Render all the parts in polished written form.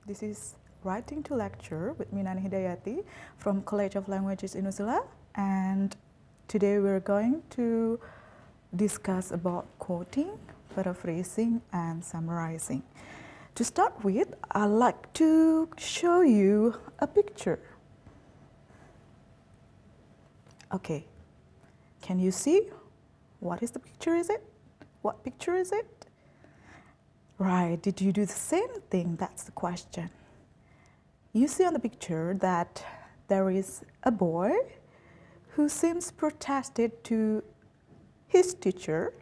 This is Writing to Lecture with Minani Hidayati from College of Languages in New Zealand, and today we're going to discuss about quoting, paraphrasing, and summarizing. To start with, I'd like to show you a picture. Okay, can you see? What is the picture, is it? What picture is it? Right, did you do the same thing? That's the question. You see on the picture that there is a boy who seems protested to his teacher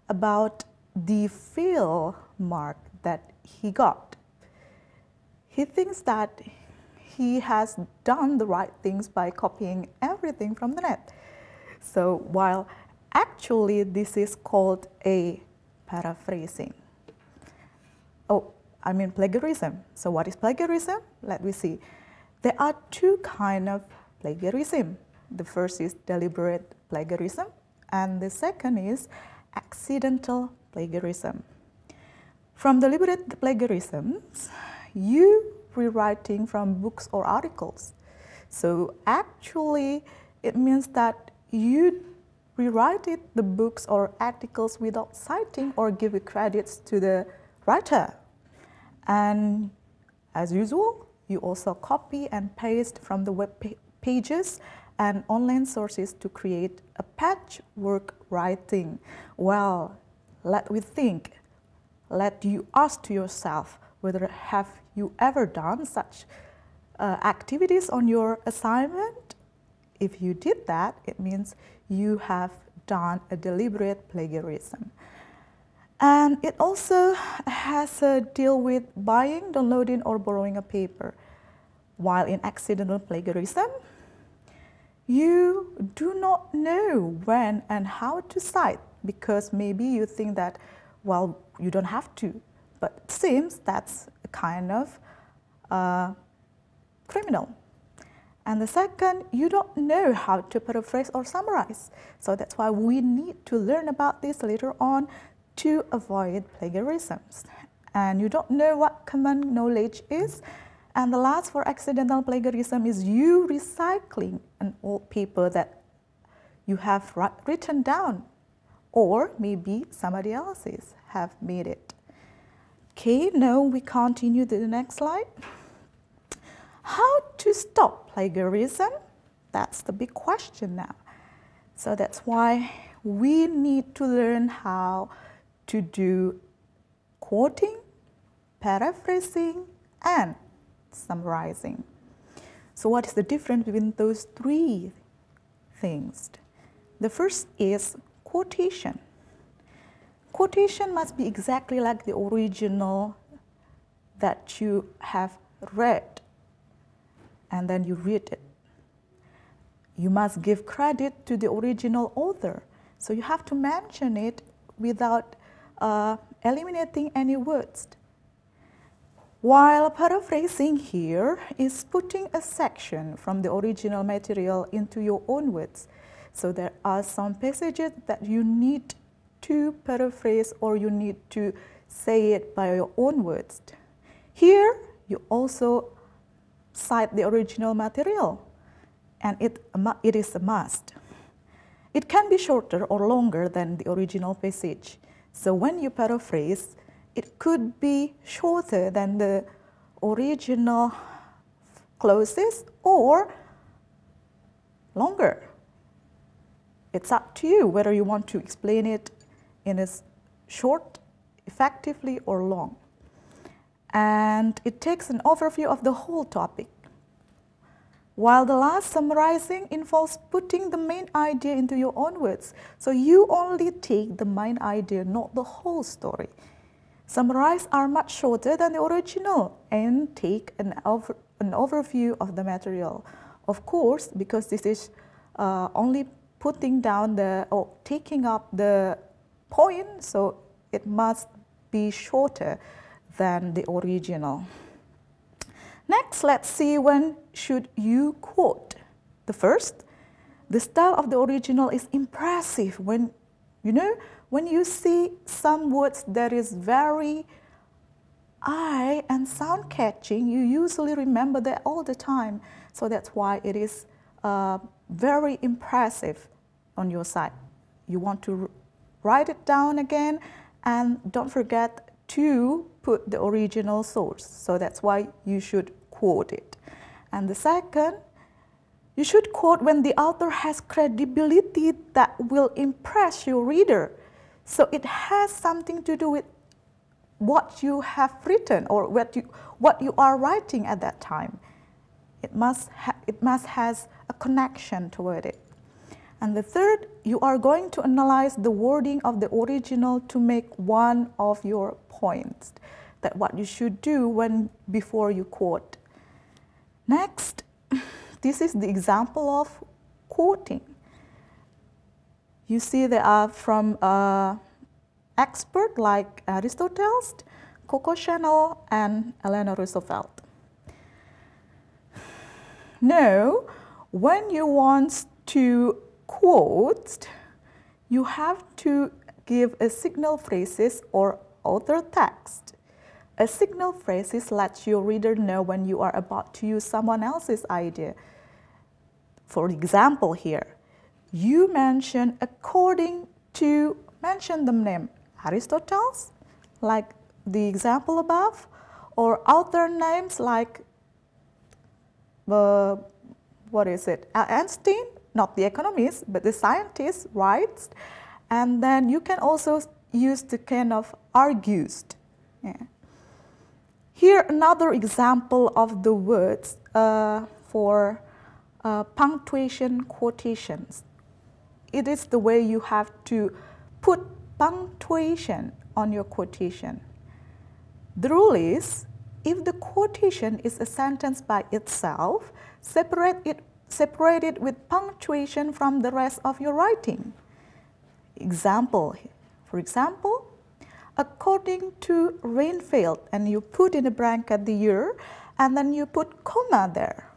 about the fail mark that he got. He thinks that he has done the right things by copying everything from the net. So while actually this is called a paraphrasing. Plagiarism. So what is plagiarism? Let me see. There are two kinds of plagiarism. The first is deliberate plagiarism, and the second is accidental plagiarism. From deliberate plagiarisms, you rewriting from books or articles. So actually, it means that you rewrite the books or articles without citing or giving credits to the writer. And as usual, you also copy and paste from the web pages and online sources to create a patchwork writing. Well, let you ask to yourself whether have you ever done such activities on your assignment? If you did that, it means you have done a deliberate plagiarism. And it also has to deal with buying, downloading, or borrowing a paper. While in accidental plagiarism, you do not know when and how to cite, because maybe you think that, well, you don't have to, but it seems that's a kind of criminal. And the second, you don't know how to paraphrase or summarize. So that's why we need to learn about this later on to avoid plagiarisms. And you don't know what common knowledge is. And the last for accidental plagiarism is you recycling an old paper that you have written down, or maybe somebody else's have made it. Okay, now we continue to the next slide. How to stop plagiarism? That's the big question now. So that's why we need to learn how to do quoting, paraphrasing, and summarizing. So what is the difference between those three things? The first is quotation. Quotation must be exactly like the original that you have read, and then you read it. You must give credit to the original author. So you have to mention it without eliminating any words. While paraphrasing here is putting a section from the original material into your own words. So there are some passages that you need to paraphrase or you need to say it by your own words. Here, you also cite the original material, and it is a must. It can be shorter or longer than the original passage. So when you paraphrase, it could be shorter than the original clauses or longer. It's up to you whether you want to explain it in a short, effectively, or long. And it takes an overview of the whole topic. While the last summarizing involves putting the main idea into your own words. So you only take the main idea, not the whole story. Summarize are much shorter than the original and take an overview of the material. Of course, because this is only putting down or taking up the point, so it must be shorter than the original. Next, let's see when should you quote. The first, the style of the original is impressive. When you see some words that is very eye and sound catching, you usually remember that all the time. So that's why it is very impressive on your side. You want to write it down again, and don't forget to put the original source. So that's why you should quote it. And the second, you should quote when the author has credibility that will impress your reader. So it has something to do with what you have written or what you are writing at that time. It must has a connection toward it. And the third, you are going to analyze the wording of the original to make one of your points. That's what you should do before you quote. Next, this is the example of quoting. You see they are from experts like Aristotle, Coco Chanel, and Eleanor Roosevelt. Now, when you want to quote, you have to give a signal phrases or author text. A signal phrases lets your reader know when you are about to use someone else's idea. For example here, you mention according to, mention the name Aristotle, like the example above, or author names like, Einstein, not the economist, but the scientist, writes. And then you can also use the kind of argues. Yeah. Here, another example of the words for punctuation quotations. It is the way you have to put punctuation on your quotation. The rule is, if the quotation is a sentence by itself, separate it with punctuation from the rest of your writing. For example, according to Rainfield, and you put in a bracket the year, and then you put comma there.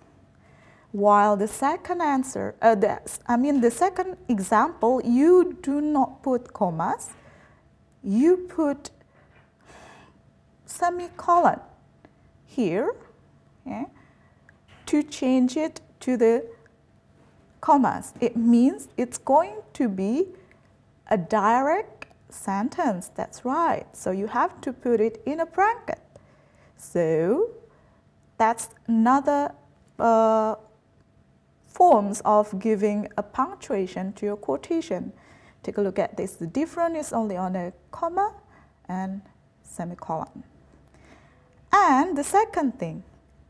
While the second the second example, you do not put commas, you put semicolon here, yeah, to change it to the commas. It means it's going to be a direct sentence. That's right. So you have to put it in a bracket. So that's another forms of giving a punctuation to your quotation. Take a look at this. The difference is only on a comma and semicolon. And the second thing,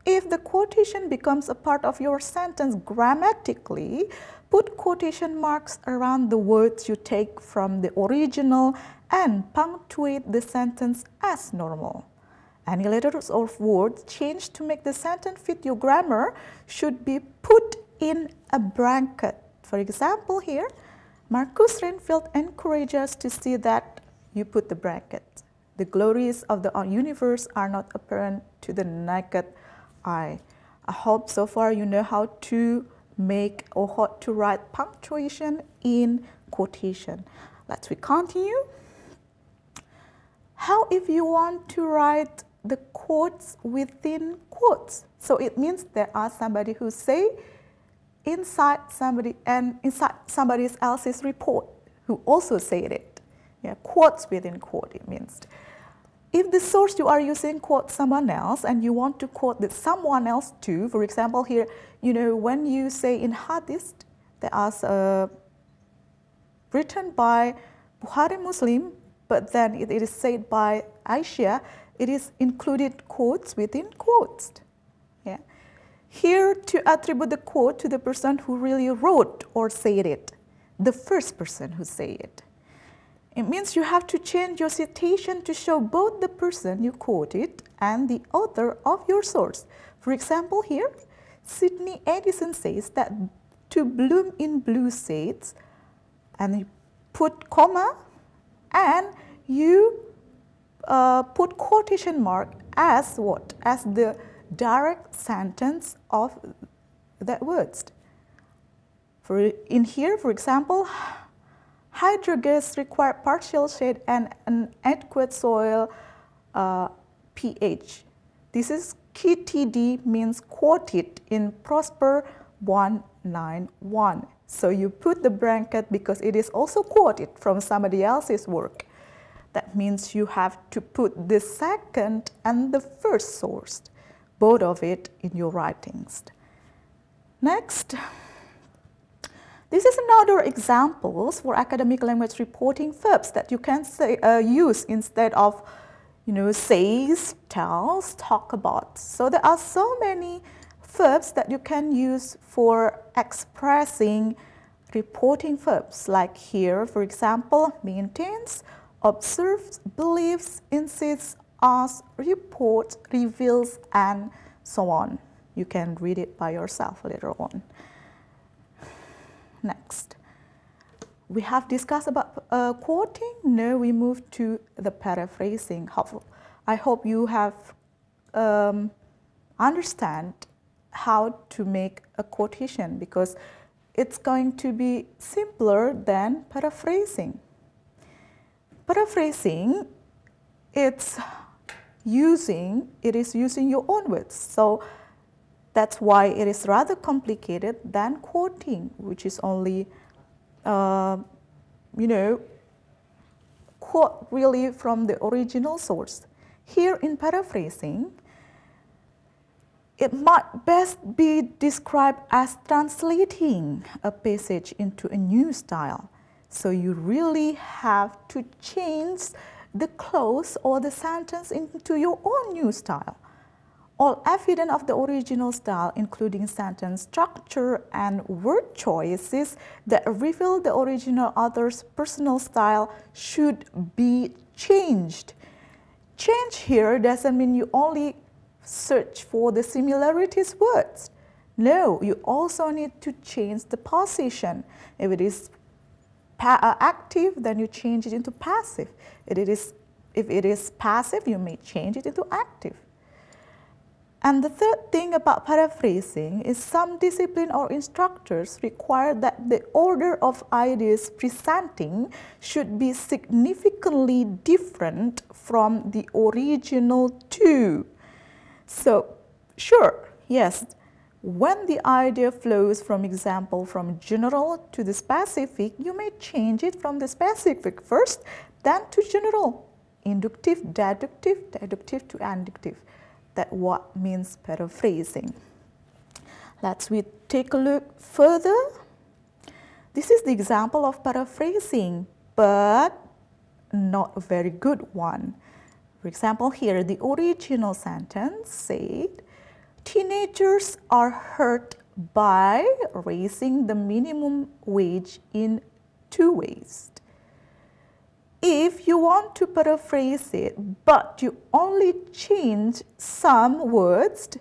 if the quotation becomes a part of your sentence grammatically, put quotation marks around the words you take from the original and punctuate the sentence as normal. Any letters or words changed to make the sentence fit your grammar should be put in a bracket. For example here, Marcus Rainfield encourages us to see that you put the bracket. The glories of the universe are not apparent to the naked eye. I hope so far you know how to make or how to write punctuation in quotation. Let's continue. How if you want to write the quotes within quotes? So it means there are somebody who say inside somebody else's report who also said it. Yeah, quotes within quote, it means. If the source you are using quotes someone else and you want to quote the someone else too, for example here, when you say in hadith, there are written by Bukhari Muslim, but then it is said by Aisha, it is included quotes within quotes. Yeah. Here to attribute the quote to the person who really wrote or said it, the first person who said it. It means you have to change your citation to show both the person you quoted and the author of your source. For example here, Sydney Edison says that to bloom in blue shades, and you put comma and you put quotation mark as what? As the direct sentence of that words. In here, for example, hydrogas require partial shade and an adequate soil PH. This is QTD, means quoted in Prosper 191. So you put the bracket because it is also quoted from somebody else's work. That means you have to put the second and the first source, both of it, in your writings. Next, this is another examples for academic language reporting verbs that you can say, use instead of, says, tells, talk about. So there are so many verbs that you can use for expressing reporting verbs, like here, for example, maintains, observes, believes, insists, asks, reports, reveals, and so on. You can read it by yourself later on. Next, we have discussed about quoting. Now we move to the paraphrasing. I hope you have understand how to make a quotation, because it's going to be simpler than paraphrasing. Paraphrasing, it is using your own words. So that's why it is rather complicated than quoting, which is only, quote really from the original source. Here in paraphrasing, it might best be described as translating a passage into a new style. So you really have to change the clause or the sentence into your own new style. All evidence of the original style, including sentence structure and word choices that reveal the original author's personal style, should be changed. Change here doesn't mean you only search for the similarities words. No, you also need to change the position. If it is active, then you change it into passive. If it is passive, you may change it into active. And the third thing about paraphrasing is some discipline or instructors require that the order of ideas presenting should be significantly different from the original too. So, sure, yes, when the idea flows, from example, from general to the specific, you may change it from the specific first, then to general, inductive, deductive to inductive. That's what means paraphrasing. Let's take a look further. This is the example of paraphrasing, but not a very good one. For example, here the original sentence said, teenagers are hurt by raising the minimum wage in 2 ways. If you want to paraphrase it, but you only change some words,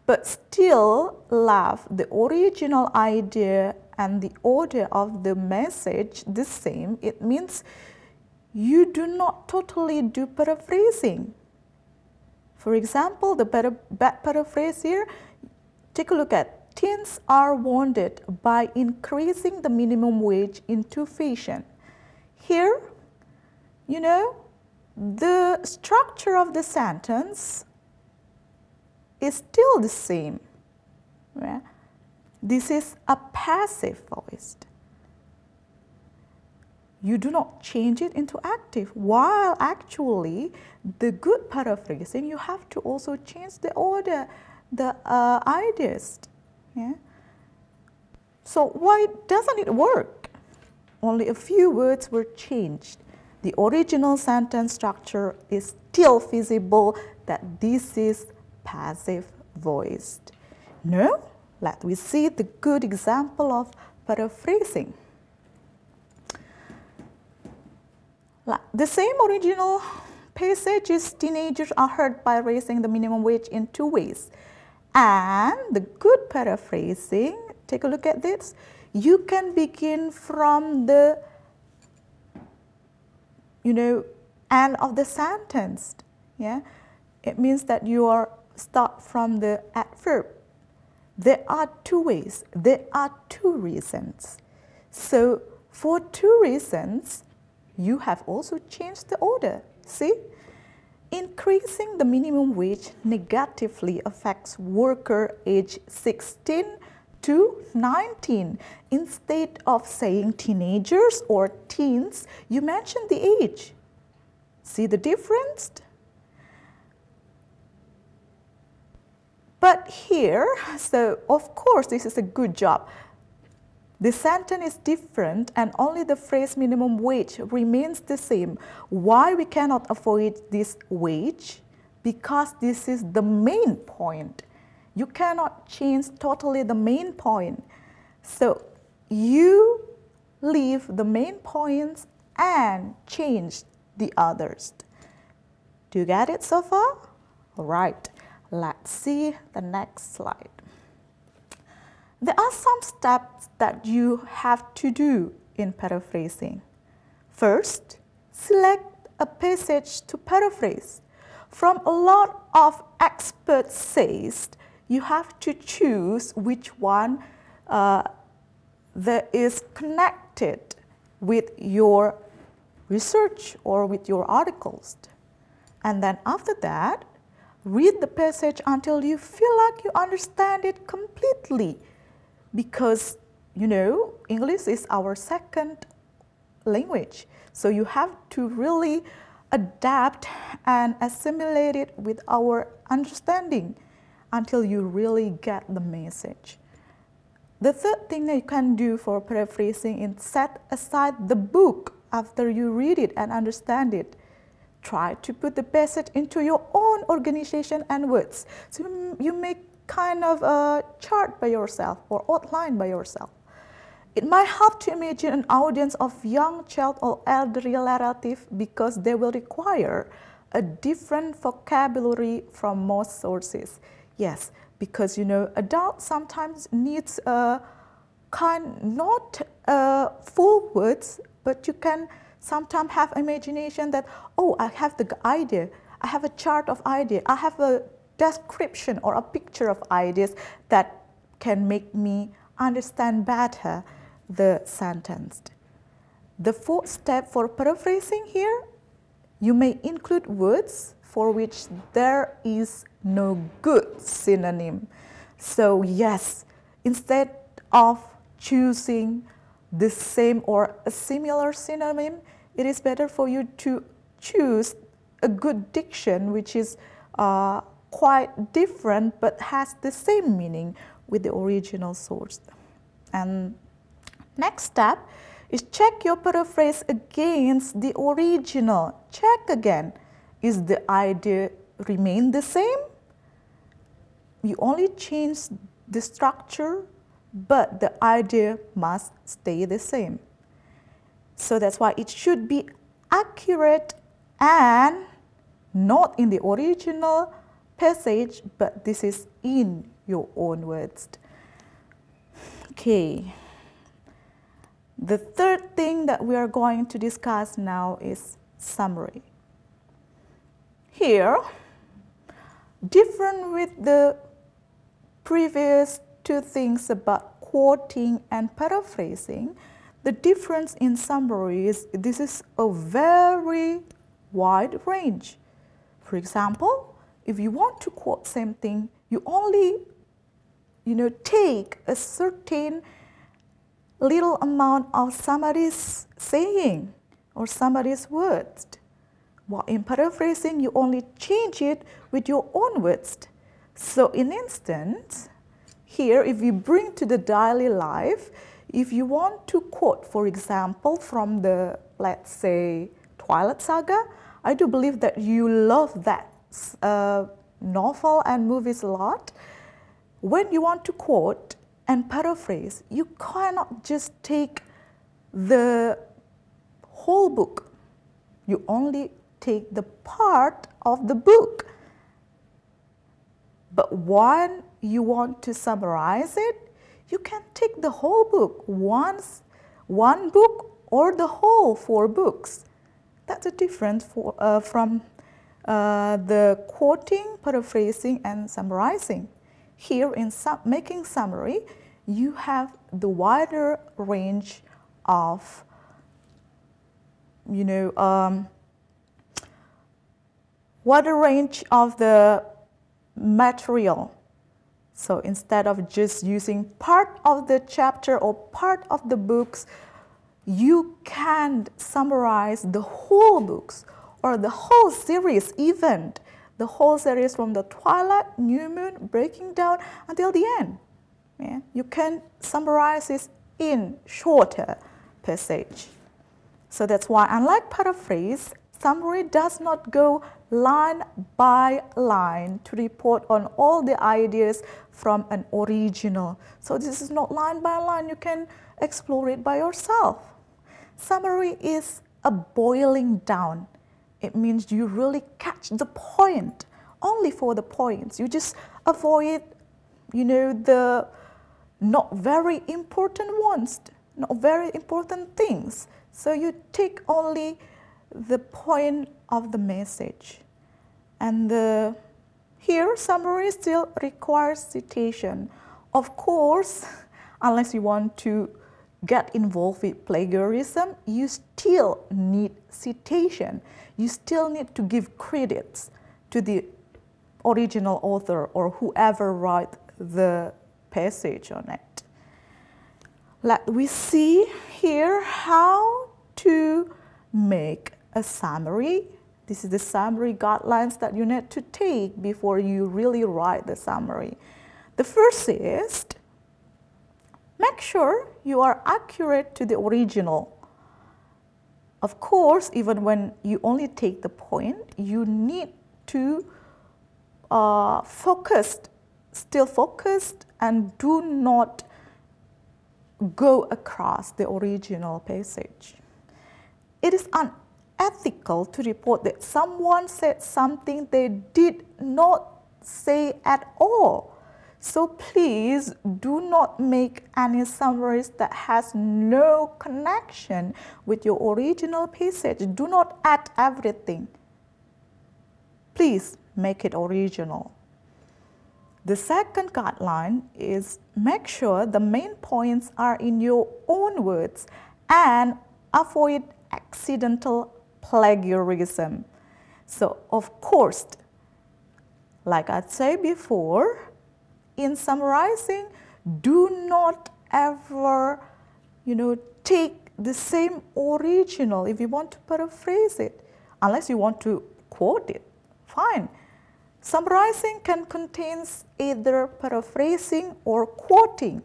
but still left the original idea and the order of the message the same, it means you do not totally do paraphrasing. For example, the bad paraphrase here, take a look at, teens are wounded by increasing the minimum wage in 2 fashions. Here, the structure of the sentence is still the same. Right? This is a passive voice. You do not change it into active, while actually the good paraphrasing, you have to also change the order, the ideas. Yeah? So why doesn't it work? Only a few words were changed. The original sentence structure is still visible, that this is passive voiced. No? Let we see the good example of paraphrasing. The same original passage is, teenagers are hurt by raising the minimum wage in 2 ways. And the good paraphrasing, take a look at this. You can begin from the, end of the sentence. Yeah? It means that you start from the adverb. There are 2 ways. There are 2 reasons. So for 2 reasons, you have also changed the order. See? increasing the minimum wage negatively affects worker age 16 to 19. Instead of saying teenagers or teens, you mention the age. See the difference? But here, so of course this is a good job. The sentence is different and only the phrase minimum wage remains the same. Why we cannot avoid this wage? Because this is the main point. You cannot change totally the main point. So you leave the main points and change the others. Do you get it so far? All right, let's see the next slide. There are some steps that you have to do in paraphrasing. First, select a passage to paraphrase. From a lot of experts says you have to choose which one that is connected with your research or with your articles. And then after that, read the passage until you feel like you understand it completely. Because, you know, English is our second language. So you have to really adapt and assimilate it with our understanding until you really get the message. The third thing that you can do for paraphrasing is set aside the book after you read it and understand it. Try to put the passage into your own organization and words. So you make kind of a chart by yourself or outline by yourself. It might help to imagine an audience of young child or elderly relative because they will require a different vocabulary from most sources. Yes, because you know, adults sometimes needs a not full words, but you can sometimes have imagination that, oh, I have the idea, I have a chart of idea, I have a description or a picture of ideas that can make me understand better the sentence. The fourth step for paraphrasing here, you may include words for which there is no good synonym. So yes, instead of choosing the same or a similar synonym, it is better for you to choose a good diction which is quite different but has the same meaning with the original source. And next step is check your paraphrase against the original. Check again. Is the idea remain the same? You only change the structure, but the idea must stay the same. So that's why it should be accurate and not in the original passage, but this is in your own words. Okay. The third thing that we are going to discuss now is summary. Here, different with the previous two things about quoting and paraphrasing, the difference in summary is this is a very wide range. For example, if you want to quote something, you only take a certain little amount of somebody's saying or somebody's words. While in paraphrasing, you only change it with your own words. So in instance, here if you bring to the daily life, if you want to quote, for example, from the, let's say, Twilight Saga, I do believe that you love that novel and movies a lot. When you want to quote and paraphrase, you cannot just take the whole book. You only take the part of the book. But when you want to summarize it, you can take the whole book, one book or the whole 4 books. That's a difference from the quoting, paraphrasing, and summarizing. Here in making summary, you have the wider range of what the range of the material. So instead of just using part of the chapter or part of the books, you can summarize the whole books or the whole series, even the whole series from the twilight, new moon, breaking down until the end. Yeah? You can summarize it in shorter passage. So that's why, unlike paraphrase, summary does not go line by line to report on all the ideas from an original. So this is not line by line. You can explore it by yourself. Summary is a boiling down. It means you really catch the point, only for the points. You just avoid, the not very important ones, not very important things. So you take only the point of the message. And here, summary still requires citation. Of course, unless you want to get involved with plagiarism, you still need citation. You still need to give credits to the original author or whoever wrote the passage on it. Let we see here how to make a summary. This is the summary guidelines that you need to take before you really write the summary. The first is, make sure you are accurate to the original. Of course, even when you only take the point, you need to still focused, and do not go across the original passage. It is unethical to report that someone said something they did not say at all. So please do not make any summaries that has no connection with your original passage. Do not add everything. Please make it original. The second guideline is make sure the main points are in your own words and avoid accidental plagiarism. So, of course, like I said before, in summarizing, do not ever, take the same original if you want to paraphrase it, unless you want to quote it, fine. Summarizing can contain either paraphrasing or quoting.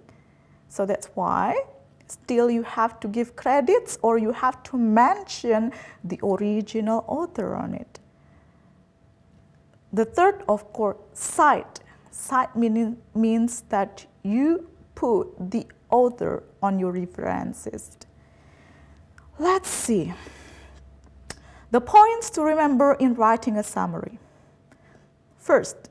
So that's why still you have to give credits or you have to mention the original author on it. The third, of course, cite. Cite means that you put the author on your references. Let's see. The points to remember in writing a summary. First,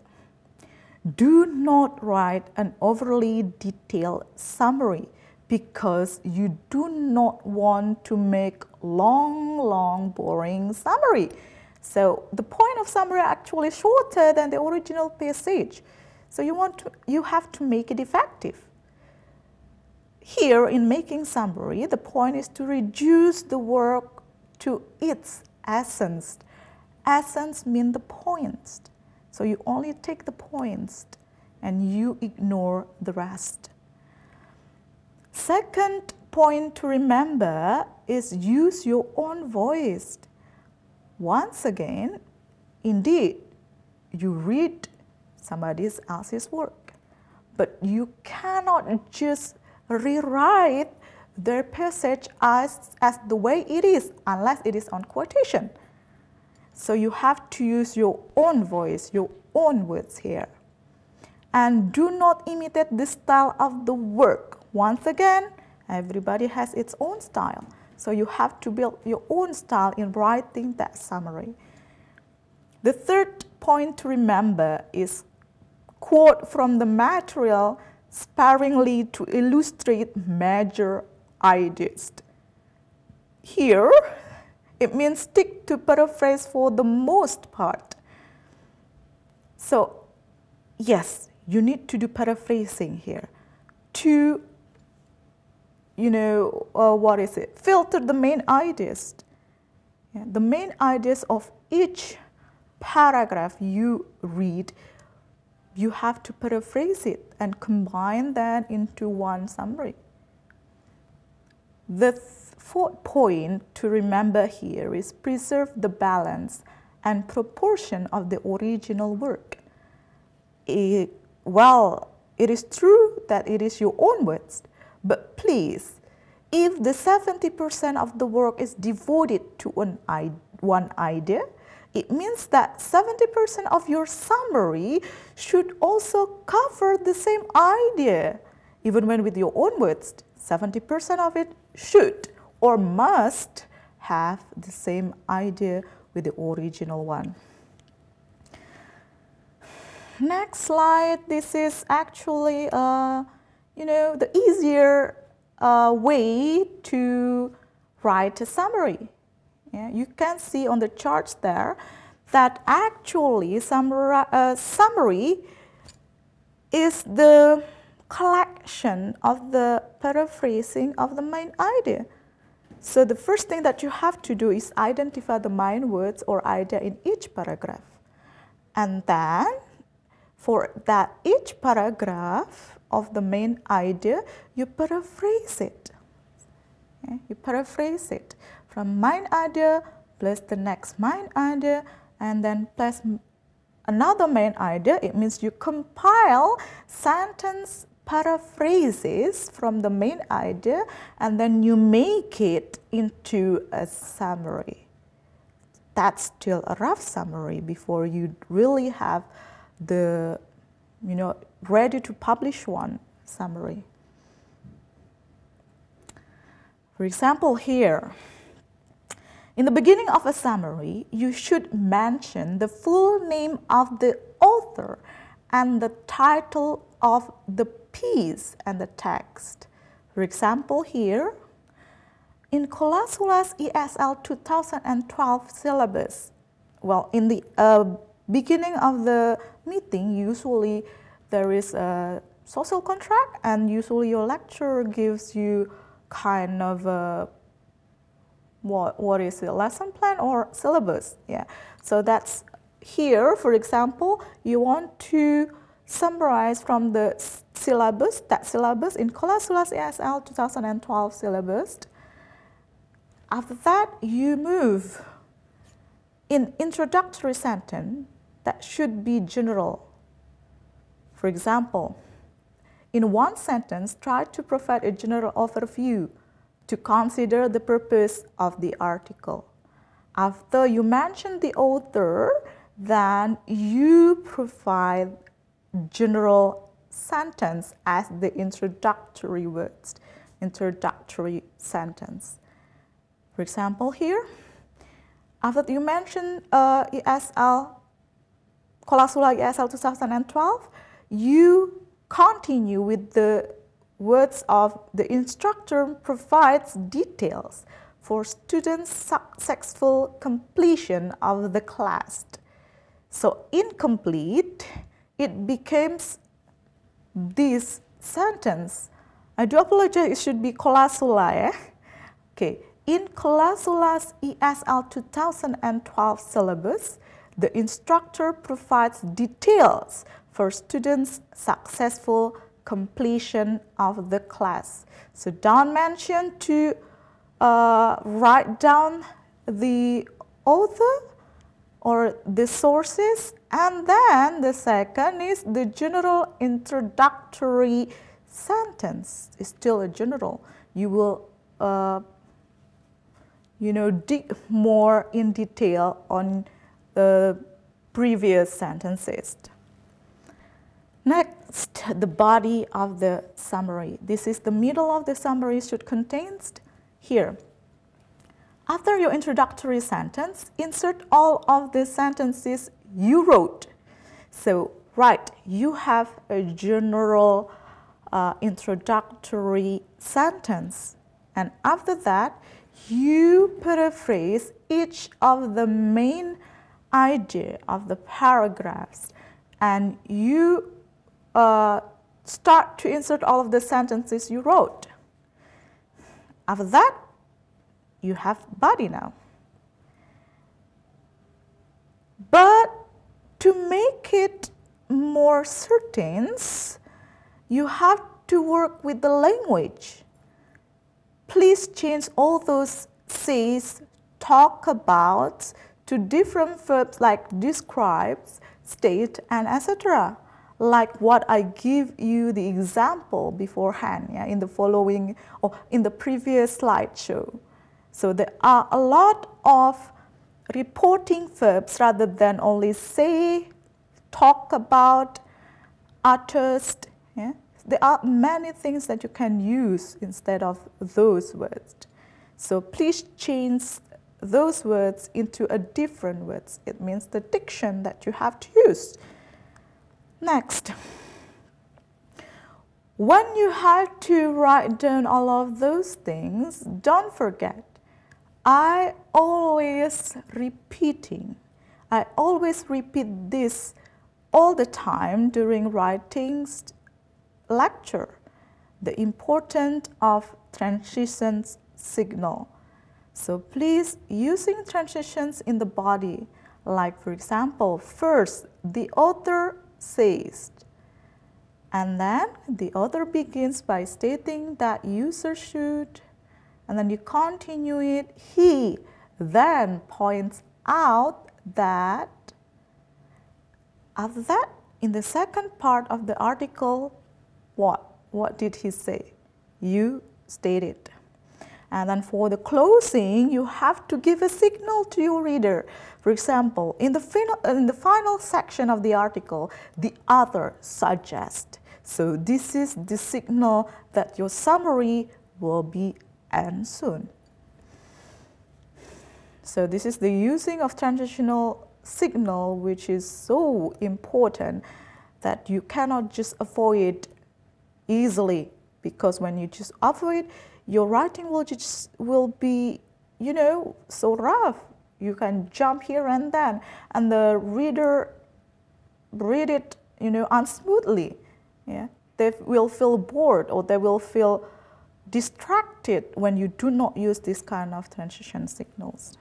do not write an overly detailed summary because you do not want to make long, boring summary. So the point of summary is actually shorter than the original passage. So you have to make it effective. Here in making summary, the point is to reduce the work to its essence. Essence means the points. So you only take the points and you ignore the rest. Second point to remember is use your own voice. Once again, indeed, you read somebody else's work, but you cannot just rewrite their passage as the way it is unless it is on quotation. So you have to use your own voice, your own words here. And do not imitate the style of the work. Once again, everybody has its own style. So you have to build your own style in writing that summary. The third point to remember is quote from the material sparingly to illustrate major ideas. Here, it means stick to paraphrase for the most part. So, yes, you need to do paraphrasing here to, filter the main ideas. Yeah, the main ideas of each paragraph you read, you have to paraphrase it and combine that into one summary. The fourth point to remember here is preserve the balance and proportion of the original work. Well, it is true that it is your own words, but please, if the 70% of the work is devoted to one idea, it means that 70% of your summary should also cover the same idea. Even when with your own words, 70% of it should or must have the same idea with the original one. Next slide. This is actually, the easier way to write a summary. Yeah, you can see on the charts there that actually summary is the collection of the paraphrasing of the main idea. So the first thing that you have to do is identify the main words or idea in each paragraph. And then for that each paragraph of the main idea, you paraphrase it. Okay? You paraphrase it from main idea plus the next main idea and then plus another main idea. It means you compile sentence paraphrases from the main idea and then you make it into a summary. That's still a rough summary before you really have the, ready to publish one summary. For example, here, in the beginning of a summary, you should mention the full name of the author and the title of the piece and the text. For example, here, in Kolasula's ESL 2012 syllabus, well, in the beginning of the meeting, usually there is a social contract and usually your lecturer gives you kind of a what is a lesson plan or syllabus. Yeah. So that's here, for example, you want to summarize from the syllabus, that syllabus in Kolasula's ESL 2012 syllabus. After that, you move in introductory sentence that should be general. For example, in one sentence, try to provide a general overview to consider the purpose of the article. After you mention the author, then you provide general sentence as the introductory words, introductory sentence. For example, here, after you mention Kolasula ESL 2012, you continue with the words of the instructor provides details for students' successful completion of the class. So incomplete, it becomes this sentence. I do apologize, it should be Kolasula. Okay, in Kolasula's ESL 2012 syllabus, the instructor provides details for students' successful completion of the class. So don't mention to write down the author or the sources, and then the second is the general introductory sentence. It's still a general. You will dig more in detail on the previous sentences. Next, the body of the summary. This is the middle of the summary should contain here. After your introductory sentence, insert all of the sentences you wrote. So, right, you have a general introductory sentence, and after that, you paraphrase each of the main idea of the paragraphs, and you start to insert all of the sentences you wrote. After that, you have body now. But to make it more certain, you have to work with the language. Please change all those says, talk about to different verbs like describes, state, and etc. Like what I give you the example beforehand, yeah, in the following or in the previous slideshow. So there are a lot of reporting verbs rather than only say, talk about, uttered. Yeah? There are many things that you can use instead of those words. So please change those words into a different words. It means the diction that you have to use. Next, when you have to write down all of those things, don't forget, I always repeat this all the time during writing lecture, the importance of transitions signal. So please, using transitions in the body, like for example, first the author says, and then the author begins by stating that user should, and then you continue it, he then points out that. After that, in the second part of the article, what did he say? You stated. And then for the closing, you have to give a signal to your reader. For example, in the final section of the article, the author suggests. So this is the signal that your summary will be end soon. So this is the using of transitional signal, which is so important that you cannot just avoid easily, because when you just avoid, your writing will be, so rough. You can jump here and then, and the reader read it, unsmoothly. Yeah, they will feel bored or they will feel distracted when you do not use this kind of transition signals.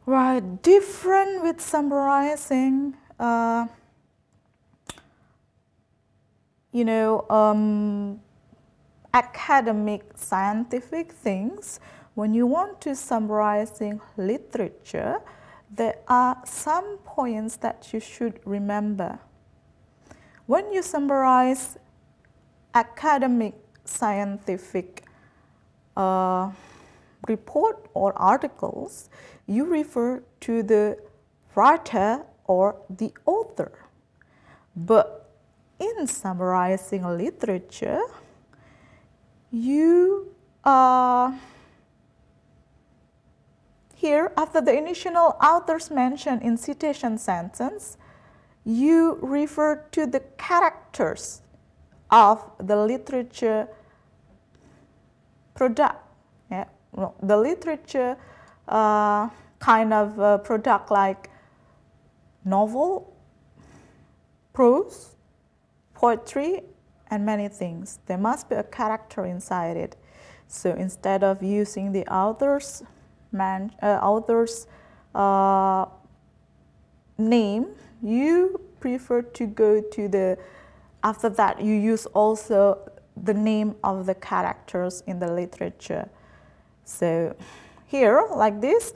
Right, different with summarizing, academic, scientific things. When you want to summarizing literature, there are some points that you should remember. When you summarize academic, scientific report or articles, you refer to the writer or the author. But in summarizing literature, you here, after the initial authors mentioned in citation sentence, you refer to the characters of the literature product. Yeah? The literature kind of product like novel, prose, poetry, and many things. There must be a character inside it. So instead of using the author's name, you prefer to go to the, after that you use also the name of the characters in the literature. So here, like this,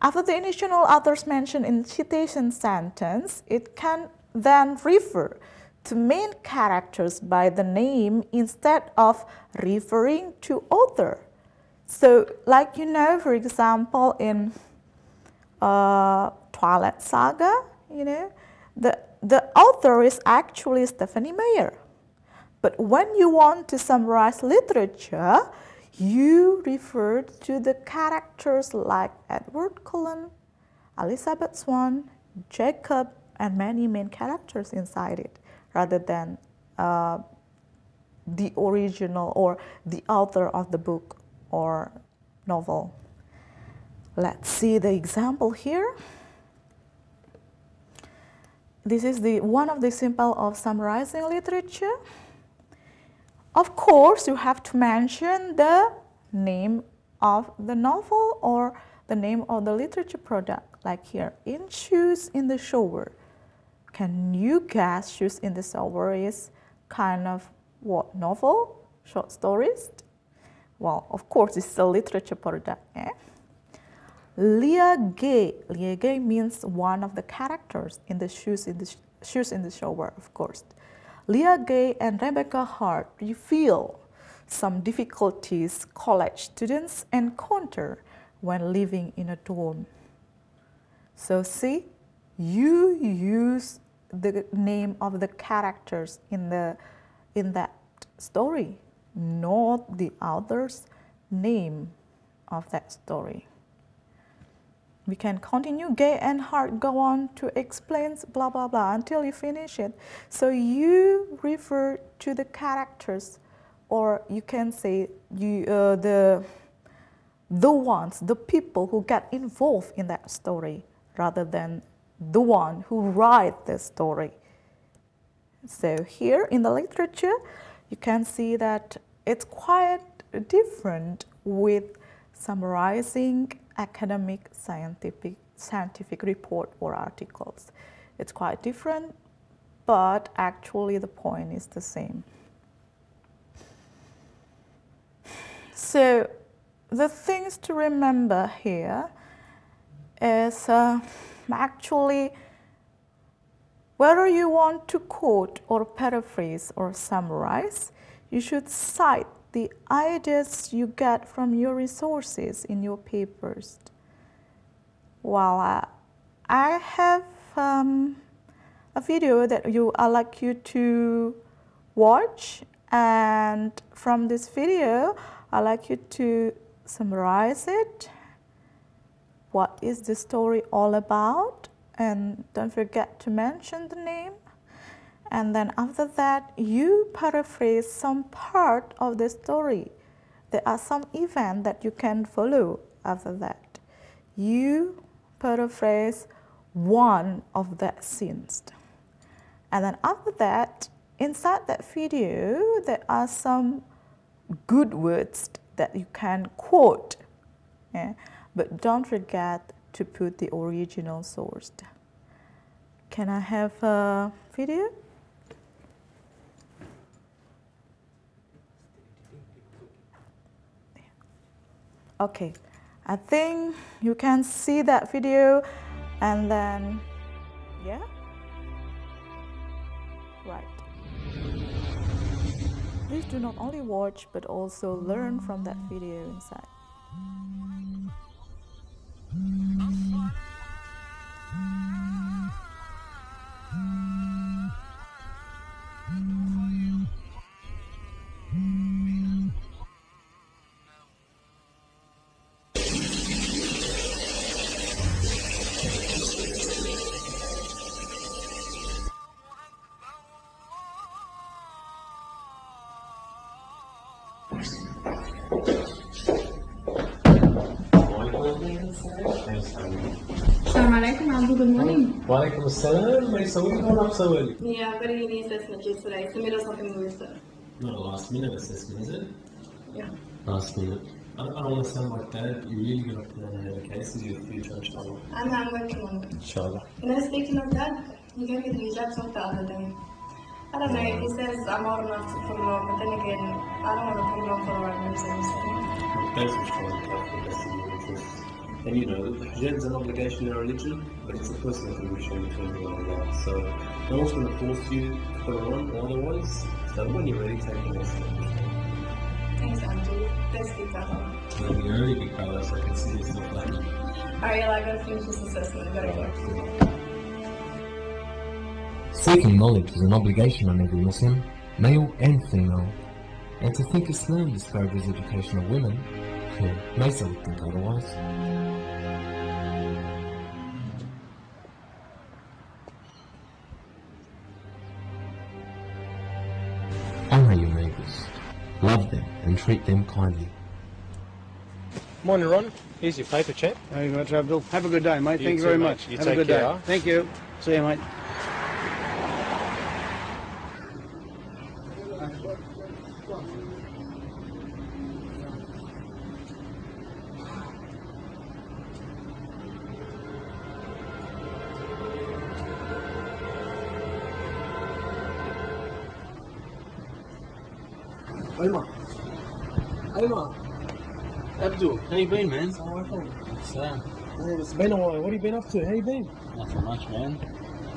after the initial authors mentioned in citation sentence, it can then refer to main characters by the name instead of referring to author. So, like for example, in Twilight Saga, the author is actually Stephanie Meyer. But when you want to summarize literature, you refer to the characters like Edward Cullen, Elizabeth Swann, Jacob, and many main characters inside it, rather than the original or the author of the book or novel. Let's see the example here. This is one of the examples of summarizing literature. Of course, you have to mention the name of the novel or the name of the literature product, like here, in Shoes in the Shower. Can you guess Shoes in the Shower is kind of what, novel, short stories? Well, of course, it's a literature product. Leah Gay means one of the characters in the Shoes in the Shower, of course. Leah Gay and Rebecca Hart reveal some difficulties college students encounter when living in a dorm. So see, you use the name of the characters in that story, not the author's name of that story. We can continue. Gay and Hart go on to explain blah blah blah until you finish it. So you refer to the characters, or you can say the people who get involved in that story, rather than the one who write the story. So here in the literature, you can see that it's quite different with summarizing academic scientific report or articles. It's quite different, but actually the point is the same. So the things to remember here is actually whether you want to quote or paraphrase or summarize, you should cite the ideas you get from your resources in your papers. Well, I have a video that I'd like you to watch, and from this video, I'd like you to summarize it. What is the story all about? And don't forget to mention the name. And then after that, you paraphrase some part of the story. There are some events that you can follow after that. You paraphrase one of the scenes. And then after that, inside that video, there are some good words that you can quote. But don't forget to put the original source. Can I have a video? Okay, I think you can see that video, and then, yeah? Right. Please do not only watch, but also learn from that video inside. Assalamualaikum, Abu. Good morning. Walaikum assalam. What are you going up so early? Yeah, I've got a uni assessment yesterday. It's the middle of something with it. Not a last minute assessment, is it? Yeah. Last minute. I don't want to sound like that. You really got to put on ahead of cases in the future, inshallah. I'm working on it. Inshallah. You know, speaking of that, you gave me the hijab talk the other day. I don't know, he says I'm old enough to put it on, but then again, I don't want to put it on for the right reasons. Those are strong Catholic, that's in your interest. And you know, hijab is an obligation in our religion, but it's a personal conviction between you and Allah. So no one's going to force you to put it on or otherwise. So when you're ready, take the next step. Thanks, Andrew. Thanks, big brother. Well, you're only big brother, so I can see yourself later. Alright, I gotta finish this assessment. I gotta go. Seeking knowledge is an obligation on every Muslim, male and female, and to think Islam discourages education of women, most would think otherwise. Honour your neighbours, love them and treat them kindly. Morning, Ron. Here's your paper, chap. There you go, Abdul. Have a good day, mate. You Thank you too, very mate. much. You Have a take good care. day. Thank you. See you, mate. Omar. Omar. Abdul, how you been, man? What's that? Man, it's been a while. What have you been up to? How you been? Nothing much, man.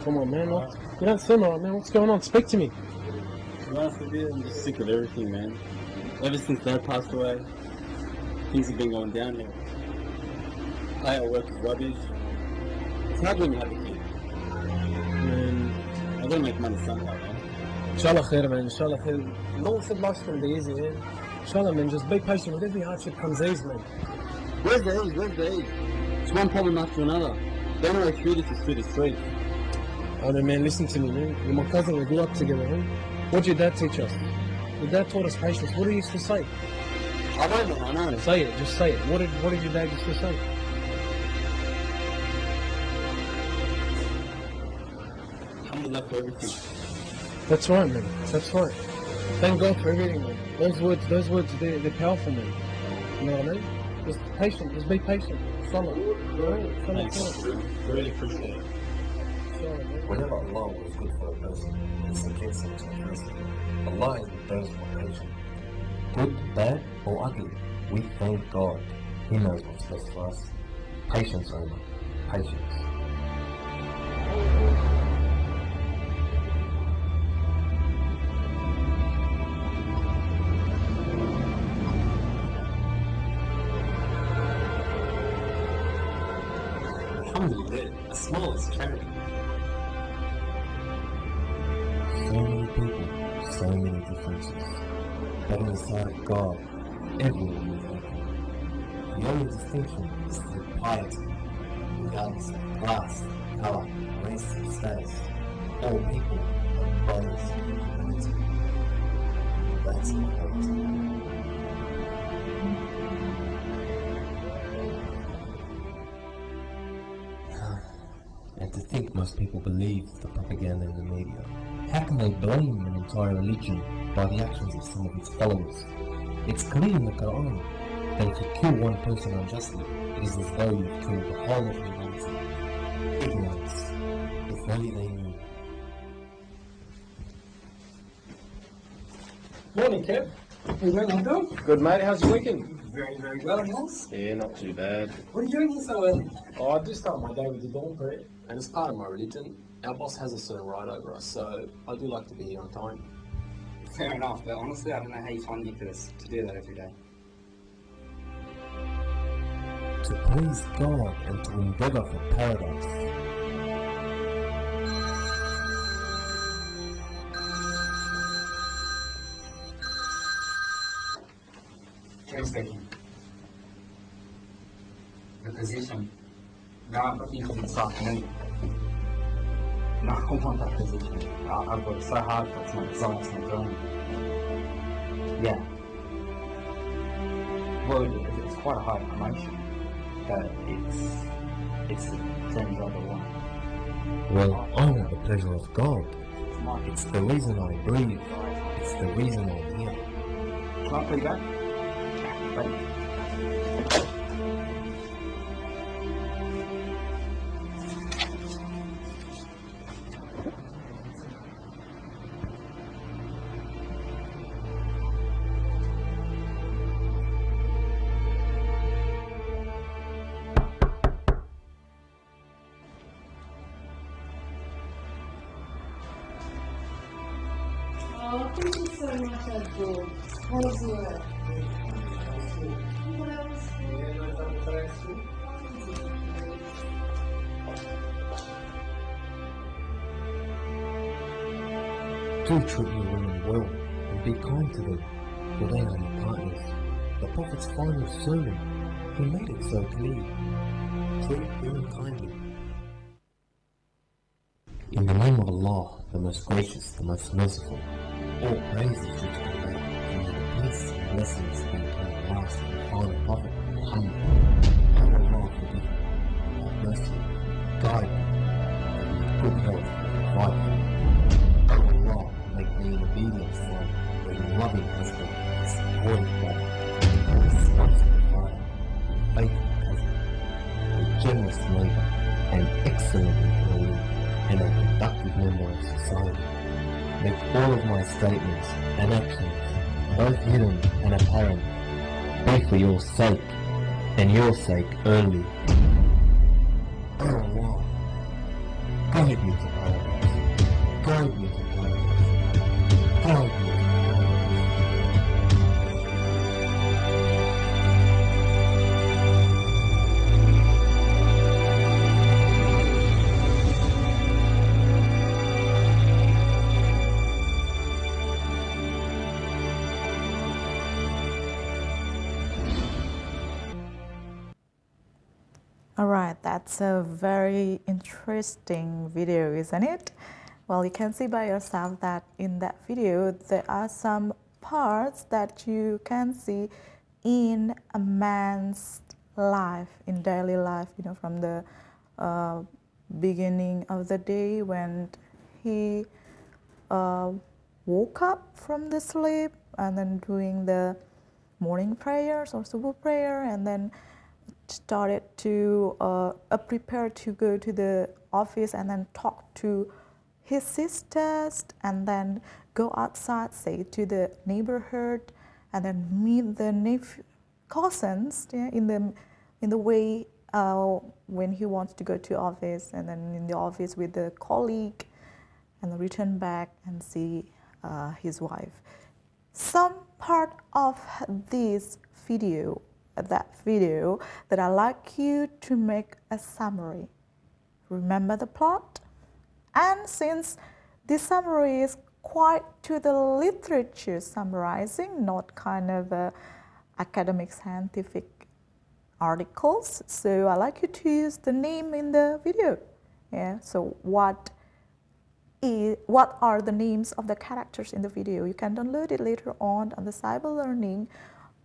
Come on, man. You don't seem alright, man. What's going on? Speak to me. To be honest with you, I'm just sick of everything, man. Ever since Dad passed away, things have been going downhill. Pay at work is rubbish. It's hard when you have a kid. Man, I gotta make money somehow, man. inshallah khair, man. Inshallah khair. No one said life's gonna be easy, man. Inshallah, man. Just be patient. With every hardship comes ease, man. Where's the age? Where's the age? It's one problem after another. The only way through this is through the street. Oh, no, man. Listen to me, man. You're my cousin. We grew up together, man. What did your dad teach us? Your dad taught us patience. What did he used to say? I know, man. I know. Say it. Just say it. What did your dad used to say? Alhamdulillah for everything. That's right, man. That's right. Thank God for everything, man. Those words, they're powerful, man. You know what I mean? Just patient. Just be patient. Follow. Alright? Follow. Thanks. Really appreciate it. Whenever Allah was good for a person, it's against him to a person. Allah is with those who are patient. Good, bad, or ugly, we thank God. He knows what's best for us. Patience, Omar. Patience. Alhamdulillah, a smile is charity. So many people, so many differences. But in the sight of God, everyone is equal. The only distinction is through piety, regardless of class, colour, race, and status. All people are brothers in humanity. That's important. And to think most people believe the propaganda in the media. How can they blame an entire religion by the actions of some of its followers? It's clear in the Quran that if you kill one person unjustly, it is as though you've killed the whole of humanity. Ignorance. If only they knew. Morning, Kev. Hey, well, Uncle. Good, mate. How's your weekend? Very, very well, yours? Yeah, not too bad. What are you doing here so early? Oh, I do start my day with the dawn prayer, and as part of my religion, our boss has a certain right over us, so I do like to be here on time. Fair enough, but honestly, I don't know how you find it to do that every day. To please God and to endeavour for paradise. Kev speaking. The position. No, I'm looking for this afternoon. No, I want that position. I've worked so hard for it, it's my desire, it's my dream. Yeah. Well, it's quite a high promotion, but it's the dream job I want. Well, I want the pleasure of God. It's my It's the reason I breathe. It's the reason I'm here. Can I call you back? Thank you. Oh, thank you so much, Abdul. How was your work? What else? Do treat your women well and be kind to them, for they are your partners. The Prophet's final sermon, he made it so clear. Treat women kindly. In the name of Allah, the most gracious, the most merciful, all praise is due to Allah, and may the peace and blessings be upon the last and final Prophet, Muhammad. May Allah forgive him, have mercy, guide him, and with good health provide for him. May Allah make me in obedience for him, a loving husband, a supportive brother, a responsible father, a faithful cousin, a generous neighbor, an excellent employee, and a productive member of society. Make all of my statements and actions both hidden and apparent, be for your sake, and your sake only. Oh Allah, guide me to paradise, guide me to paradise, guide me to paradise. Alright, that's a very interesting video, isn't it? Well, you can see by yourself that in that video there are some parts that you can see in a man's life, in daily life, from the beginning of the day when he woke up from the sleep, and then doing the morning prayers or subuh prayer, and then started to prepare to go to the office, and then talk to his sisters, and then go outside, say to the neighborhood, and then meet the cousins in the way when he wants to go to office, and then in the office with the colleague, and return back and see his wife. Some part of this video, that I like you to make a summary. Remember the plot? And since this summary is quite to the literature summarizing, not kind of academic scientific articles, so I like you to use the name in the video. So what are the names of the characters in the video? You can download it later on the Cyber Learning,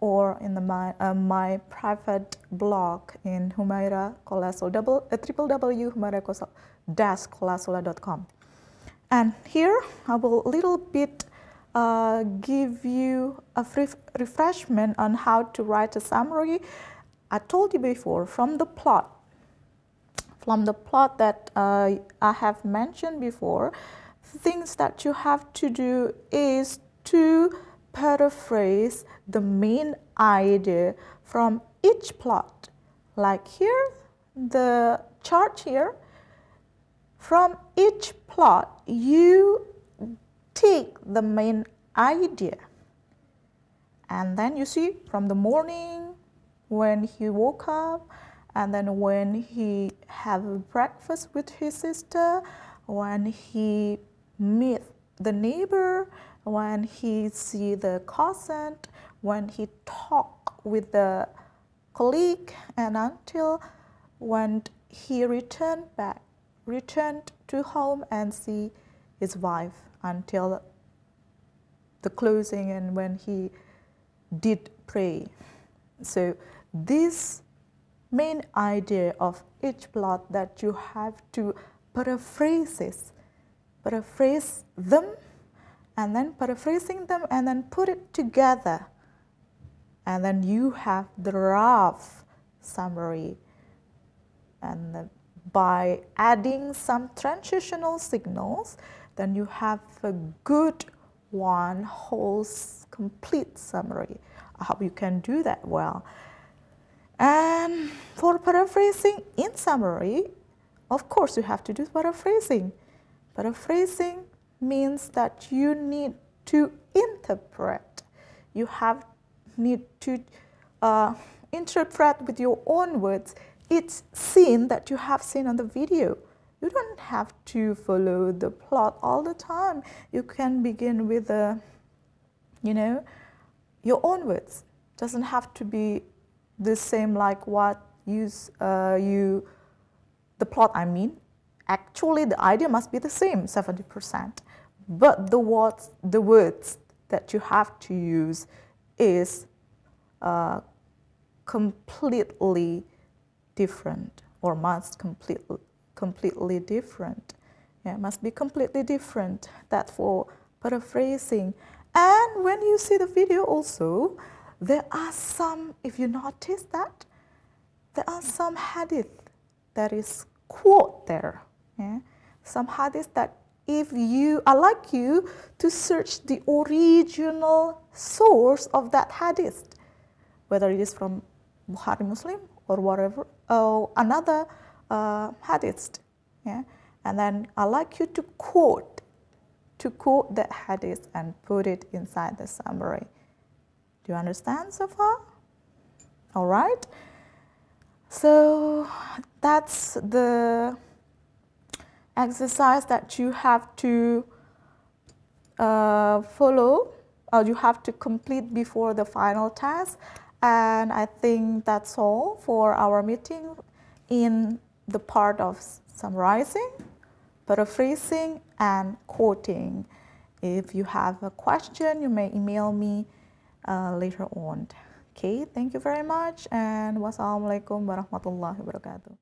or in my private blog in Humaira Kolasola, www.humaira-kolasola.com. And here I will a little bit give you a refreshment on how to write a summary. I told you before, from the plot that I have mentioned before, things that you have to do is to paraphrase the main idea from each plot. Like here, the chart here, from each plot, you take the main idea. And then you see from the morning when he woke up, and then when he have breakfast with his sister, when he meet the neighbor, when he see the cousin, when he talk with the colleague, and until when he returned to home and see his wife, until the closing and when he did pray. So this main idea of each plot that you have to paraphrase them, and then paraphrasing them, and then put it together, and then you have the rough summary. And by adding some transitional signals, then you have a good one whole complete summary. I hope you can do that well. And for paraphrasing in summary, of course you have to do paraphrasing. Paraphrasing means that you need to interpret. You need to interpret with your own words each scene that you have seen on the video. You don't have to follow the plot all the time. You can begin with your own words. Doesn't have to be the same like what the plot I mean. Actually, the idea must be the same, 70%. But the words that you have to use is completely different, or must completely different. Yeah, must be completely different. That's for paraphrasing. And when you see the video also, there are some, if you notice that, there are some hadith that is quote there. Yeah? Some hadith that I'd like you to search the original source of that hadith, whether it is from Bukhari Muslim or whatever, or another hadith. Yeah? And then I'd like you to quote that hadith and put it inside the summary. Do you understand so far? All right. So that's the exercise that you have to follow, or you have to complete before the final test. And I think that's all for our meeting in the part of summarizing, paraphrasing, and quoting. If you have a question, you may email me later on. Okay, thank you very much, and wassalamualaikum warahmatullahi wabarakatuh.